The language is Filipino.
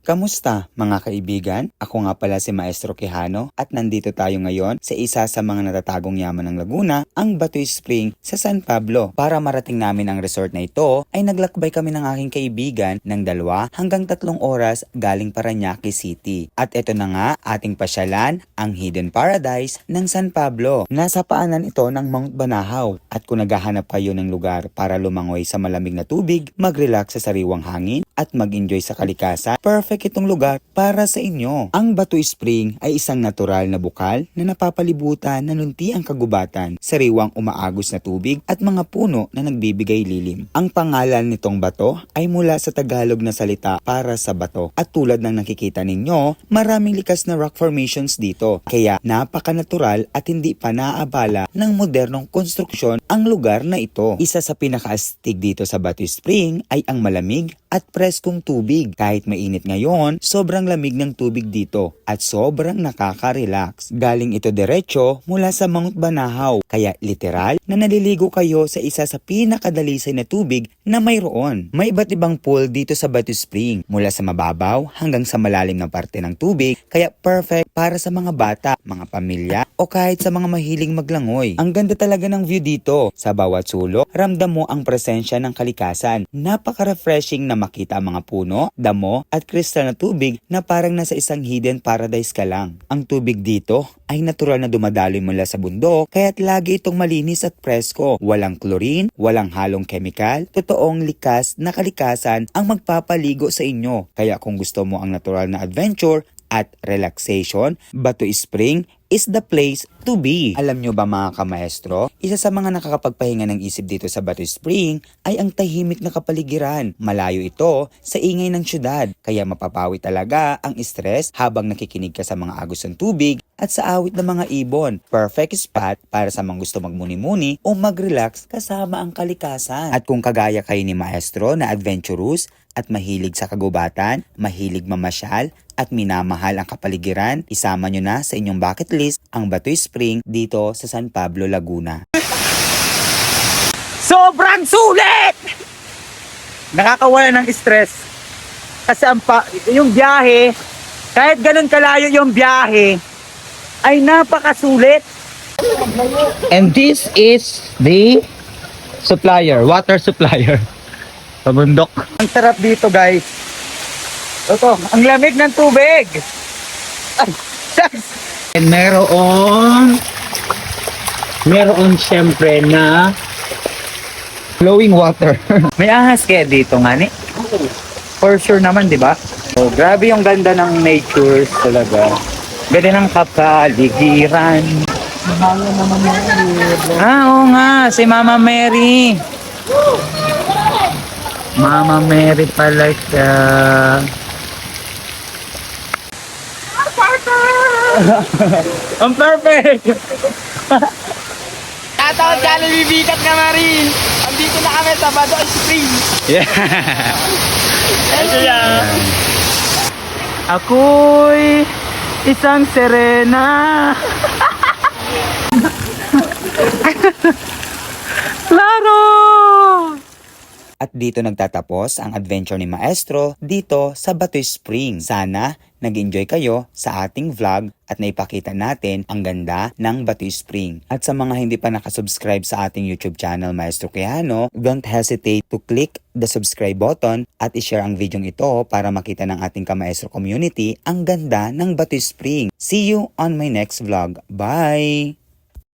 Kamusta mga kaibigan? Ako nga pala si Maestro Quijano at nandito tayo ngayon sa isa sa mga natatagong yaman ng Laguna, ang Batoy Spring sa San Pablo. Para marating namin ang resort na ito ay naglakbay kami ng aking kaibigan ng 2 hanggang 3 oras galing Parañaque City. At ito na nga ating pasyalan, ang Hidden Paradise ng San Pablo. Nasa paanan ito ng Mount Banahaw at kung naghahanap kayo ng lugar para lumangoy sa malamig na tubig, mag-relax sa sariwang hangin at mag-enjoy sa kalikasan, perfect itong lugar para sa inyo. Ang Batoy Spring ay isang natural na bukal na napapalibutan ng luntiang kagubatan, sariwang umaagos na tubig at mga puno na nagbibigay lilim. Ang pangalan nitong bato ay mula sa Tagalog na salita para sa bato. At tulad ng nakikita ninyo, maraming likas na rock formations dito. Kaya napaka-natural at hindi pa naabala ng modernong konstruksyon ang lugar na ito. Isa sa pinakaastig dito sa Batoy Spring ay ang malamig at preskong tubig. Kahit mainit ngayon, sobrang lamig ng tubig dito at sobrang nakaka-relax. Galing ito diretso mula sa Mount Banahaw, kaya literal na naliligo kayo sa isa sa pinakadalisay na tubig na mayroon. May iba't ibang pool dito sa Batoy Spring, mula sa mababaw hanggang sa malalim na parte ng tubig, kaya perfect para sa mga bata, mga pamilya o kahit sa mga mahiling maglangoy. Ang ganda talaga ng view dito. Sa bawat sulok, ramdam mo ang presensya ng kalikasan. Napaka-refreshing na makita ang mga puno, damo at kristal na tubig na parang nasa isang hidden paradise ka lang. Ang tubig dito ay natural na dumadaloy mula sa bundok, kaya't lagi itong malinis at presko. Walang chlorine, walang halong chemical, totoong likas na kalikasan ang magpapaligo sa inyo. Kaya kung gusto mo ang natural na adventure at relaxation, Batoy Spring is the place to be. Alam nyo ba mga kamaestro, isa sa mga nakakapagpahinga ng isip dito sa Batoy Spring ay ang tahimik na kapaligiran. Malayo ito sa ingay ng syudad, kaya mapapawi talaga ang stress habang nakikinig ka sa mga agos ng tubig at sa awit ng mga ibon. Perfect spot para sa mga gusto magmuni-muni o mag-relax kasama ang kalikasan. At kung kagaya kayo ni Maestro na adventurous at mahilig sa kagubatan, mahilig mamasyal at minamahal ang kapaligiran, isama nyo na sa inyong bucket list ang Batoy Spring dito sa San Pablo, Laguna. Sobrang sulit! Nakakawala ng stress. Kasi yung biyahe, kahit ganun kalayo yung biyahe, ay napakasulit. And this is the supplier, water supplier. Sa bundok. Ang sarap dito, guys. Ito, ang lamig ng tubig. Ay, shucks! And meron syempre na flowing water. May ahas kaya dito nga ni? For sure naman, di ba? So, grabe yung ganda ng nature talaga. Ganda ng kapaligiran. Oo nga, si Mama Mary. Mama Mary pala siya. Ang perfect! Tatawag ka na bibigat na Marin! Andito na kami sa Batoy Spring! Yeah! Ito yan! Ako'y isang serena! Claro! At dito nagtatapos ang adventure ni Maestro dito sa Batoy Spring. Sana nag-enjoy kayo sa ating vlog at naipakita natin ang ganda ng Batoy Spring. At sa mga hindi pa nakasubscribe sa ating YouTube channel Maestro Quijano, don't hesitate to click the subscribe button at i-share ang video ito para makita ng ating kamaestro community ang ganda ng Batoy Spring. See you on my next vlog. Bye!